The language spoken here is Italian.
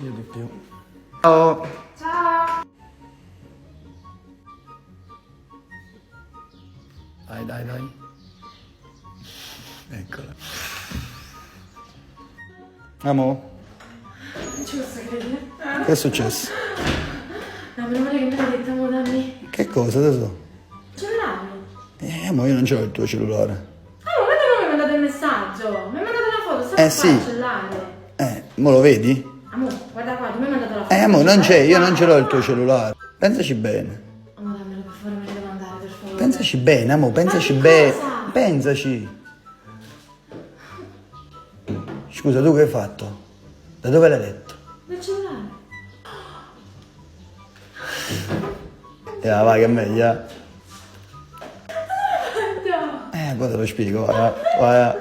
Io di più. Ciao. Ciao. Dai, dai, dai. Eccola. Amo, Non ci posso credere. che è successo? No, meno male che me l'hai detto, mo dammi. Che cosa, tesoro? Cellulare. Ma io non c'ho il tuo cellulare. Oh, guarda come mi hai mandato il messaggio. Mi hai mandato la foto, sta qua Sì. il cellulare. Mo lo vedi? Amore, guarda qua, tu mi hai mandato la foto. Amore, non c'è, io non ce l'ho il tuo cellulare. Pensaci bene. Amore, dammelo per favore, me lo devo andare, per favore. Pensaci bene, amore, pensaci Ma che bene. cosa? Pensaci. Scusa, tu che hai fatto? Da dove l'hai letto? Del cellulare. Vai che è meglio. No. Poi te lo spiego, vai.